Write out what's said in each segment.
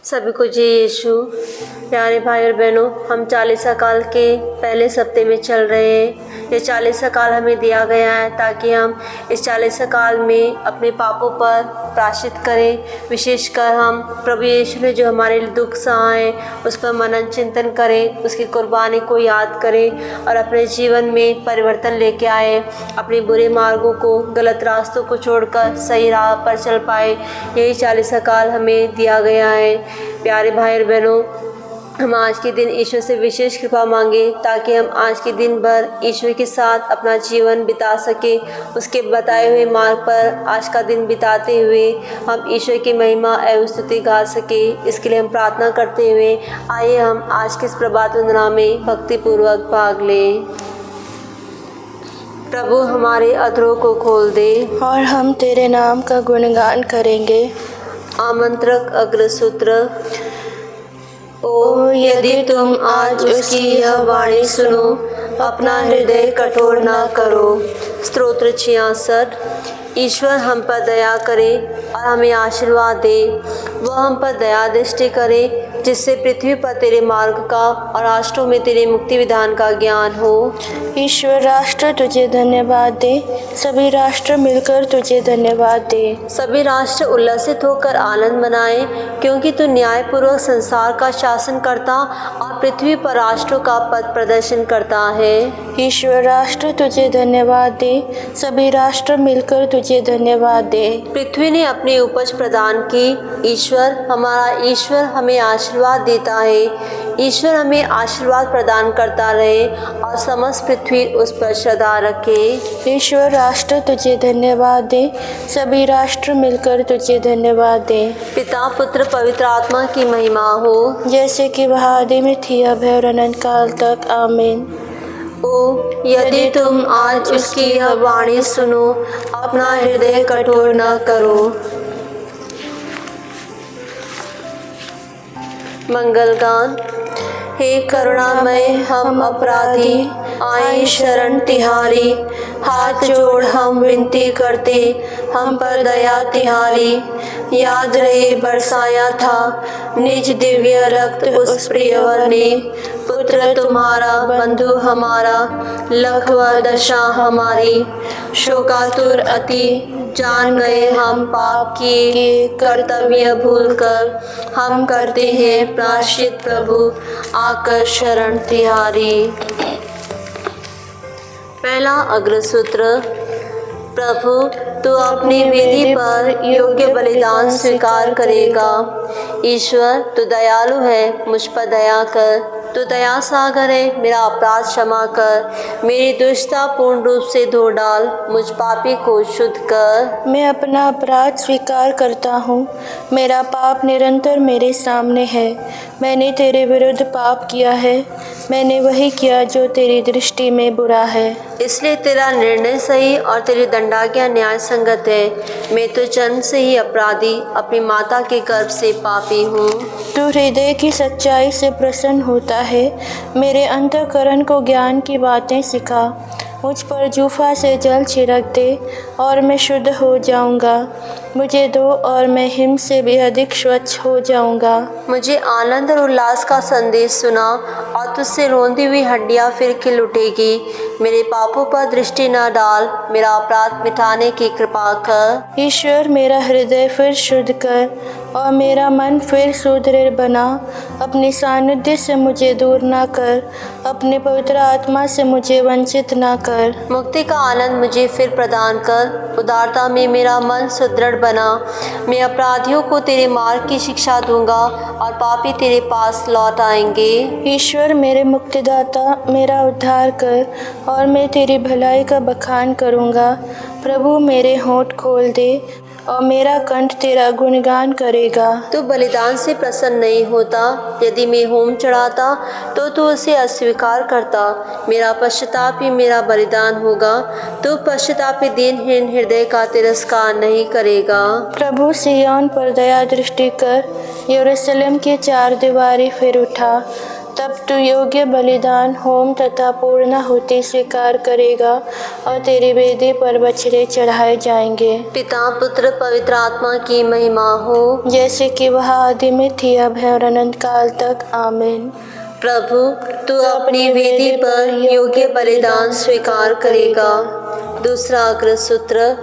सभी को जय यीशु। प्यारे भाई और बहनों, हम 40 काल के पहले सप्ते में चल रहे हैं। ये 40 काल हमें दिया गया है ताकि हम इस 40 काल में अपने पापों पर प्रायश्चित करें। विशेषकर हम प्रभु यीशु ने जो हमारे लिए दुख सहे उस पर मनन चिंतन करें, उसकी कुर्बानी को याद करें और अपने जीवन में परिवर्तन लेके आए, अपने बुरे मार्गों को, गलत रास्तों को छोड़कर सही राह पर चल पाए। यही 40 काल हमें दिया गया है। प्यारे भाई और बहनों, हम आज के दिन ईश्वर से विशेष कृपा मांगे ताकि हम आज के दिन भर ईश्वर के साथ अपना जीवन बिता सके। उसके बताए हुए मार्ग पर आज का दिन बिताते हुए हम ईश्वर की महिमा एवं स्तुति गा सके। इसके लिए हम प्रार्थना करते हुए आइए हम आज के इस प्रभात वंदना में भक्तिपूर्वक भाग लें। प्रभु हमारे अधरों को खोल दे और हम तेरे नाम का गुणगान करेंगे। आमंत्रक अग्रसूत्र। ओ यदि तुम आज उसकी यह वाणी सुनो, अपना हृदय कठोर ना करो। स्तोत्र 66। ईश्वर हम पर दया करे और हमें आशीर्वाद दे। वह हम पर दया दृष्टि करे जिससे पृथ्वी पर तेरे मार्ग का और राष्ट्रों में तेरे मुक्ति विधान का ज्ञान हो। ईश्वर राष्ट्र तुझे धन्यवाद दे, सभी राष्ट्र मिलकर तुझे धन्यवाद दे। सभी राष्ट्र उल्लसित होकर आनंद मनाएं, क्योंकि तू न्यायपूर्वक संसार का शासन करता और पृथ्वी पर राष्ट्रों का पथ प्रदर्शन करता है। ईश्वर राष्ट्र तुझे धन्यवाद दे, सभी राष्ट्र मिलकर तुझे धन्यवाद दे। पृथ्वी ने अपनी उपज प्रदान की। ईश्वर हमारा ईश्वर हमें आशीर्वाद देता है। ईश्वर हमें आशीर्वाद प्रदान करता रहे और समस्त पृथ्वी उस पर श्रद्धा रखे। ईश्वर राष्ट्र तुझे धन्यवाद दे, सभी राष्ट्र मिलकर तुझे धन्यवाद दे। पिता पुत्र पवित्र आत्मा की महिमा हो, जैसे कि वह आदि में थी, अब है और अनंत काल तक। आमीन। ओ यदि तुम आज उसकी यह वाणी सुनो, अपना हृदय कठोर न करो। मंगल गान। हे करुणामय हम अपराधी, आए शरण तिहारी। हाथ जोड़ हम विनती करते, हम पर दया तिहारी। याद रहे बरसाया था निज दिव्य रक्त उस प्रियवर ने। पुत्र तुम्हारा बंधु हमारा, लख व दशा हमारी। शोकातुर अति जान गए हम पाप किए, कर्तव्य भूल कर हम करते हैं प्रायश्चित। प्रभु आकर शरण तिहारी। पहला अग्रसूत्र। प्रभु तू अपनी वेदी पर योग्य बलिदान स्वीकार करेगा। ईश्वर तू दयालु है, मुझ पर दया कर। तू दया सागर है, मेरा अपराध क्षमा कर। मेरी दुष्टता पूर्ण रूप से धो डाल, मुझ पापी को शुद्ध कर। मैं अपना अपराध स्वीकार करता हूँ, मेरा पाप निरंतर मेरे सामने है। मैंने तेरे विरुद्ध पाप किया है, मैंने वही किया जो तेरी दृष्टि में बुरा है। इसलिए तेरा निर्णय सही और तेरी दंडाज्ञा न्याय संगत है। मैं तो जन्म से ही अपराधी, अपनी माता के गर्भ से पापी हूँ। तू हृदय की सच्चाई से प्रसन्न होता है, मेरे अंतःकरण को ज्ञान की बातें सिखा। मुझ पर जूफा से जल छिड़क दे और मैं शुद्ध हो जाऊंगा। मुझे दो और मैं हिम से भी अधिक स्वच्छ हो जाऊंगा। मुझे आनंद और उल्लास का संदेश सुना और तुझसे रोंदी हुई हड्डियां फिर खिल उठेगी। मेरे पापों पर दृष्टि न डाल, मेरा अपराध मिटाने की कृपा कर। ईश्वर मेरा हृदय फिर शुद्ध कर और मेरा मन फिर सुदृढ़ बना। अपनी सानिध्य से मुझे दूर ना कर, अपने पवित्र आत्मा से मुझे वंचित ना कर। मुक्ति का आनंद मुझे फिर प्रदान कर, उदारता में मेरा मन सुदृढ़ बना। मैं अपराधियों को तेरे मार्ग की शिक्षा दूंगा और पापी तेरे पास लौट आएंगे। ईश्वर मेरे मुक्तिदाता, मेरा उद्धार कर और मैं तेरी भलाई का बखान करूंगा। प्रभु मेरे होंठ खोल दे और मेरा कंठ तेरा गुणगान करेगा। तू बलिदान से प्रसन्न नहीं होता, यदि मैं होम चढ़ाता तो तू उसे अस्वीकार करता। मेरा पश्चाताप ही मेरा बलिदान होगा, तू पश्चातापी दीनहीन हृदय का तिरस्कार नहीं करेगा। प्रभु सिय्योन पर दया दृष्टि कर, यरूशलेम की चार दीवारी फिर उठा। तब तू योग्य बलिदान, होम तथा पूर्णाहुति स्वीकार करेगा और तेरी वेदी पर बछड़े चढ़ाए जाएंगे। पिता पुत्र पवित्र आत्मा की महिमा हो, जैसे कि वह आदि में थी, अब है और अनंत काल तक। आमीन। प्रभु तू अपनी वेदी पर योग्य बलिदान स्वीकार करेगा। दूसरा अग्र सूत्र,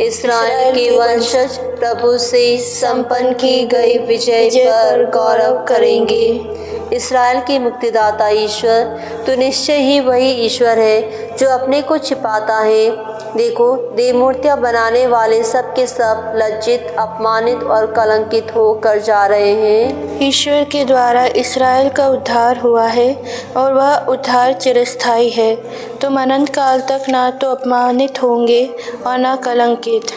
इस्राएल के वंशज प्रभु से संपन्न की गई विजय पर गौरव करेंगे। इस्राएल के मुक्तिदाता ईश्वर, तो निश्चय ही वही ईश्वर है जो अपने को छिपाता है। देखो, देव मूर्तियाँ बनाने वाले सब के सब लज्जित, अपमानित और कलंकित होकर जा रहे हैं। ईश्वर के द्वारा इस्राएल का उद्धार हुआ है और वह उद्धार चिरस्थायी है। तुम अनंत काल तक ना तो अपमानित होंगे और ना कलंकित।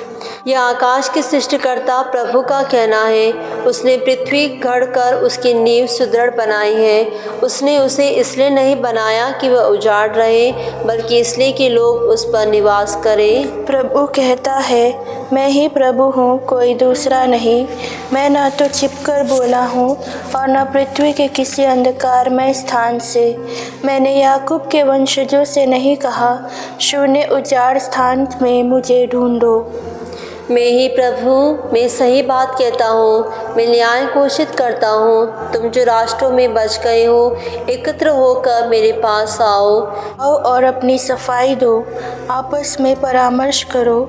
यह आकाश के सृष्टिकर्ता प्रभु का कहना है। उसने पृथ्वी गढ़कर उसकी नींव सुदृढ़ बनाई है। उसने उसे इसलिए नहीं बनाया कि वह उजाड़ रहे, बल्कि इसलिए कि लोग उस पर निवास करें। प्रभु कहता है, मैं ही प्रभु हूँ, कोई दूसरा नहीं। मैं ना तो छिपकर बोला हूँ और न पृथ्वी के किसी अंधकारमय स्थान से। मैंने याकूब के वंशजों से नहीं कहा, शून्य उजाड़ स्थान में मुझे ढूंढो। मैं ही प्रभु, मैं सही बात कहता हूँ, मैं न्याय घोषित करता हूँ। तुम जो राष्ट्रों में बच गए हो, एकत्र होकर मेरे पास आओ और अपनी सफाई दो, आपस में परामर्श करो।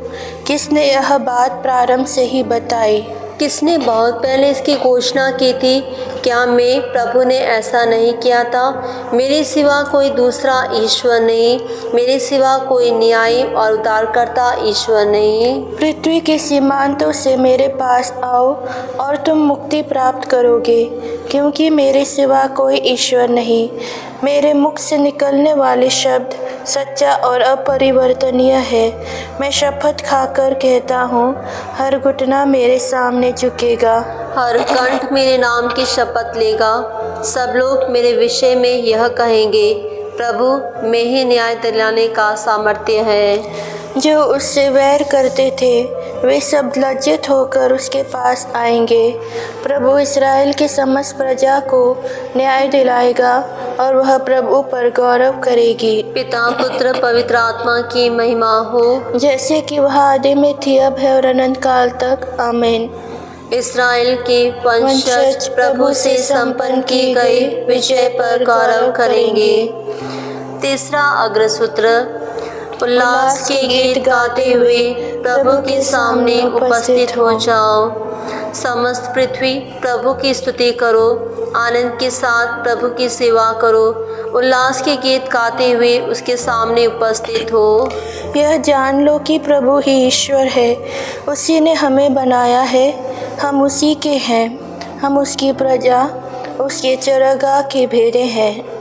किसने यह बात प्रारंभ से ही बताई? किसने बहुत पहले इसकी घोषणा की थी? क्या मैं प्रभु ने ऐसा नहीं किया था? मेरे सिवा कोई दूसरा ईश्वर नहीं, मेरे सिवा कोई न्यायी और उद्धारकर्ता ईश्वर नहीं। पृथ्वी के सीमांतों से मेरे पास आओ और तुम मुक्ति प्राप्त करोगे, क्योंकि मेरे सिवा कोई ईश्वर नहीं। मेरे मुख से निकलने वाले शब्द सच्चा और अपरिवर्तनीय है। मैं शपथ खाकर कहता हूँ, हर घुटना मेरे सामने झुकेगा, हर कंठ मेरे नाम की शपथ लेगा। सब लोग मेरे विषय में यह कहेंगे, प्रभु में ही न्याय दिलाने का सामर्थ्य है। जो उससे वैर करते थे वे सब लज्जित होकर उसके पास आएंगे। प्रभु इस्राएल की समस्त प्रजा को न्याय दिलाएगा और वह प्रभु पर गौरव करेगी। पिता पुत्र पवित्र आत्मा की महिमा हो, जैसे कि वह आदि में थी, अब है और अनंत काल तक। आमीन। इस्राएल के वंशज प्रभु से संपन्न की गई विजय पर गौरव करेंगे। तीसरा अग्रसूत्र, उल्लास के गीत गाते हुए प्रभु के सामने उपस्थित हो जाओ। समस्त पृथ्वी प्रभु की स्तुति करो, आनंद के साथ प्रभु की सेवा करो, उल्लास के गीत गाते हुए उसके सामने उपस्थित हो। यह जान लो कि प्रभु ही ईश्वर है, उसी ने हमें बनाया है, हम उसी के हैं, हम उसकी प्रजा, उसके चरागाह के भेड़े हैं।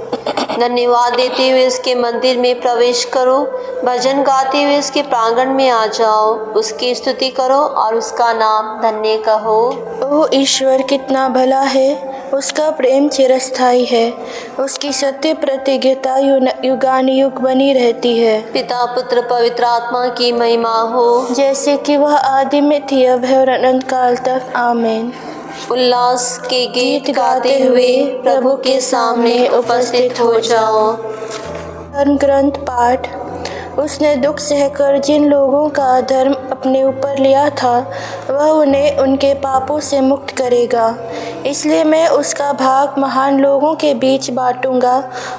धन्यवाद देते हुए उसके मंदिर में प्रवेश करो, भजन गाते हुए उसके प्रांगण में आ जाओ, उसकी स्तुति करो और उसका नाम धन्य कहो। ओह ईश्वर कितना भला है, उसका प्रेम चिरस्थायी है, उसकी सत्य प्रतिज्ञता युगानुयुग बनी रहती है। पिता पुत्र पवित्र आत्मा की महिमा हो, जैसे कि वह आदि में थी, अब है और अनंत काल तक। आमीन। उल्लास के गीत गाते हुए प्रभु के सामने उपस्थित हो जाओ। धर्म ग्रंथ पाठ। उसने दुख सहकर जिन लोगों का धर्म अपने ऊपर लिया था, वह उन्हें उनके पापों से मुक्त करेगा। इसलिए मैं उसका भाग महान लोगों के बीच बांटूंगा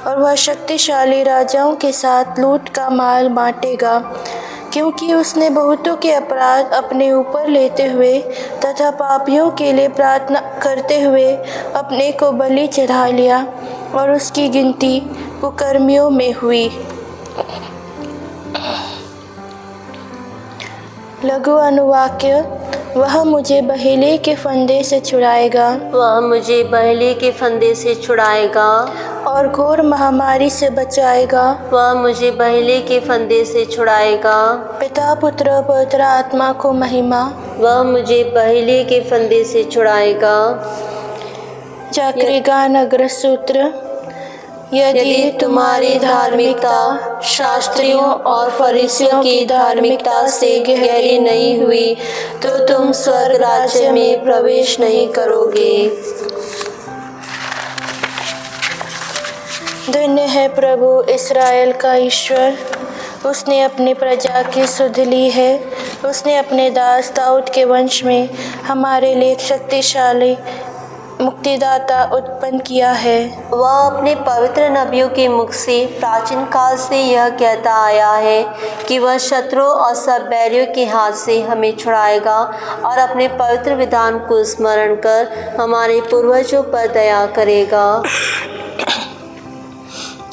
और वह शक्तिशाली राजाओं के साथ लूट का माल बांटेगा, क्योंकि उसने बहुतों के अपराध अपने ऊपर लेते हुए तथा पापियों के लिए प्रार्थना करते हुए अपने को बलि चढ़ा लिया और उसकी गिनती कुकर्मियों में हुई। लघु अनुवाक्य। वह मुझे बहेलिये के फंदे से छुड़ाएगा, वह मुझे बहेलिये के फंदे से छुड़ाएगा और घोर महामारी से बचाएगा, वह मुझे बहेलिये के फंदे से छुड़ाएगा। पिता पुत्र पवित्र आत्मा को महिमा, वह मुझे बहेलिये के फंदे से छुड़ाएगा। जागृति गान अग्रसूत्र। यदि तुम्हारी धार्मिकता शास्त्रियों और फरीसियों की धार्मिकता से गहरी नहीं हुई, तो तुम स्वर्ग राज्य में प्रवेश नहीं करोगे। धन्य है प्रभु इस्राएल का ईश्वर, उसने अपनी प्रजा की सुध ली है। उसने अपने दास दाऊद के वंश में हमारे लिए एक शक्तिशाली मुक्तिदाता उत्पन्न किया है। वह अपने पवित्र नबियों के मुख से प्राचीन काल से यह कहता आया है कि वह शत्रुओं और सब बैरियों के हाथ से हमें छुड़ाएगा और अपने पवित्र विधान को स्मरण कर हमारे पूर्वजों पर दया करेगा।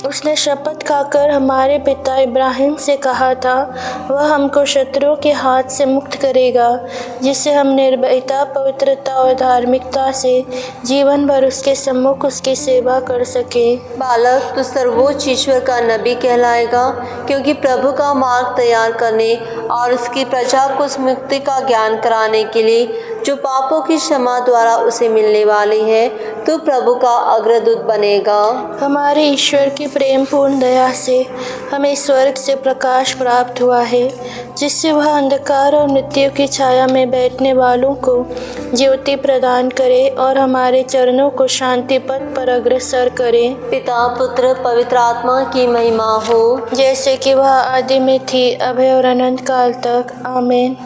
उसने शपथ खाकर हमारे पिता इब्राहिम से कहा था, वह हमको शत्रुओं के हाथ से मुक्त करेगा, जिससे हम निर्भयता, पवित्रता और धार्मिकता से जीवन भर उसके सम्मुख उसकी सेवा कर सके। बालक, तू सर्वोच्च ईश्वर का नबी कहलाएगा, क्योंकि प्रभु का मार्ग तैयार करने और उसकी प्रजा को उस मुक्ति का ज्ञान कराने के लिए जो पापों की क्षमा द्वारा उसे मिलने वाली है, तू प्रभु का अग्रदूत बनेगा। हमारे ईश्वर की प्रेम पूर्ण दया से हमें स्वर्ग से प्रकाश प्राप्त हुआ है, जिससे वह अंधकार और मृत्यु की छाया में बैठने वालों को ज्योति प्रदान करे और हमारे चरणों को शांति पथ पर अग्रसर करे। पिता, पुत्र, पवित्र आत्मा की महिमा हो, जैसे कि वह आदि में थी, अब है और अनंत काल तक। आमीन।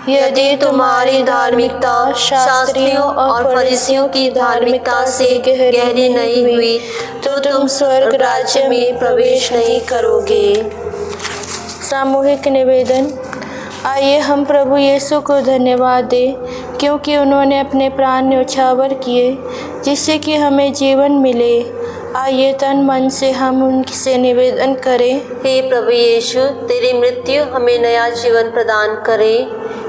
यदि तुम्हारी धार्मिकता शास्त्रियों और फरीसियों की धार्मिकता से गहरी नहीं हुई, तो तुम स्वर्ग राज्य में प्रवेश नहीं करोगे। सामूहिक निवेदन। आइए हम प्रभु यीशु को धन्यवाद दें, क्योंकि उन्होंने अपने प्राण न्यौछावर किए जिससे कि हमें जीवन मिले। आइए तन मन से हम उनसे निवेदन करें। हे प्रभु यीशु, तेरी मृत्यु हमें नया जीवन प्रदान करे।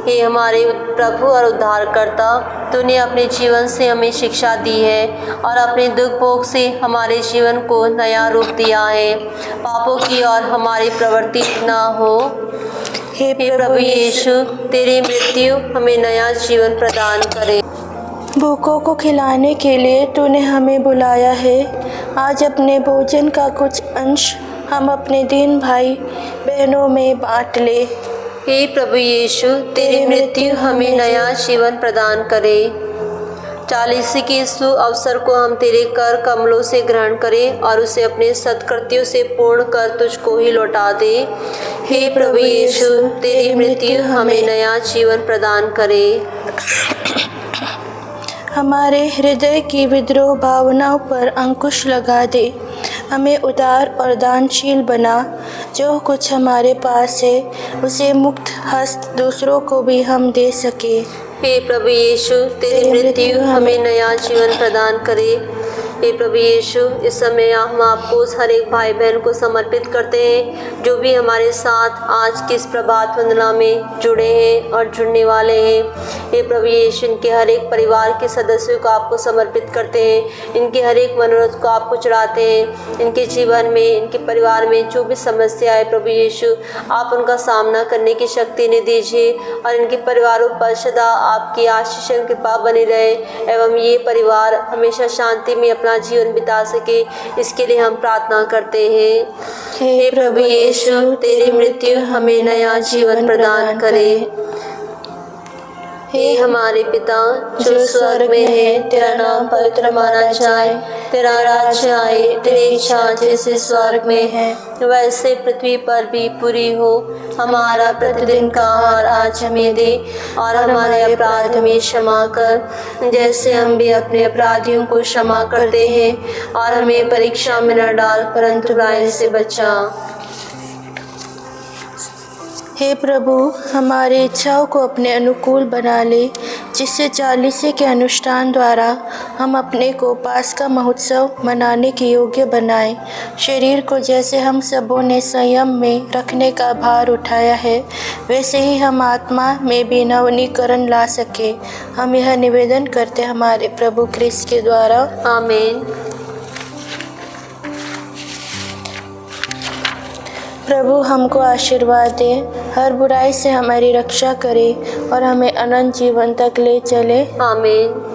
हे हमारे प्रभु और उद्धारकर्ता, तूने अपने जीवन से हमें शिक्षा दी है और अपने दुख भोग से हमारे जीवन को नया रूप दिया है। पापों की ओर हमारी प्रवृत्ति ना हो। हे प्रभु यीशु, तेरी मृत्यु हमें नया जीवन प्रदान करे। भूखों को खिलाने के लिए तूने हमें बुलाया है। आज अपने भोजन का कुछ अंश हम अपने दीन भाई बहनों में बांट ले। हे प्रभु यीशु, तेरी मृत्यु हमें नया जीवन प्रदान करे। 40 के इस अवसर को हम तेरे कर कमलों से ग्रहण करें और उसे अपने सत्कृत्यों से पूर्ण कर तुझको ही लौटा दे। हे प्रभु यीशु, तेरी मृत्यु हमें नया जीवन प्रदान करे। हमारे हृदय की विद्रोह भावनाओं पर अंकुश लगा दे। हमें उदार और दानशील बना। जो कुछ हमारे पास है उसे मुक्त हस्त दूसरों को भी हम दे सके। हे प्रभु यीशु, तेरी मृत्यु हमें नया जीवन प्रदान करे। हे प्रभु यीशु, इस समय हम आपको उस हर एक भाई बहन को समर्पित करते हैं जो भी हमारे साथ आज की इस प्रभात वंदना में जुड़े हैं और जुड़ने वाले हैं। हे प्रभु यीशु, इनके हर एक परिवार के सदस्यों को आपको समर्पित करते हैं। इनके हर एक मनोरथ को आपको चढ़ाते हैं। इनके जीवन में, इनके परिवार में जो भी समस्या है प्रभु यीशु, आप उनका सामना करने की शक्ति इन्हें दीजिए और इनके परिवारों पर सदा आपकी आशीष और कृपा बनी रहे एवं ये परिवार हमेशा शांति में अपना जीवन बिता सके, इसके लिए हम प्रार्थना करते हैं। हे प्रभु यीशु, तेरी मृत्यु हमें नया जीवन प्रदान करे। हे हमारे पिता जो स्वर्ग में है, तेरा नाम पवित्र माना जाए, तेरा राज्य आए, तेरी इच्छा जैसे स्वर्ग में है वैसे पृथ्वी पर भी पूरी हो। हमारा प्रतिदिन का आहार आज हमें दे और हमारे अपराध हमें क्षमा कर, जैसे हम भी अपने अपराधियों को क्षमा करते हैं, और हमें परीक्षा में न डाल परंतु बुराई से बचा। हे प्रभु, हमारी इच्छाओं को अपने अनुकूल बना ले, जिससे 40 के अनुष्ठान द्वारा हम अपने को पास्का महोत्सव मनाने के योग्य बनाएं। शरीर को जैसे हम सबों ने संयम में रखने का भार उठाया है, वैसे ही हम आत्मा में भी नवीनीकरण ला सके। हम यह निवेदन करते हमारे प्रभु क्रिस्त के द्वारा। आमीन। प्रभु हमको आशीर्वाद दे, हर बुराई से हमारी रक्षा करे और हमें अनंत जीवन तक ले चले। आमीन।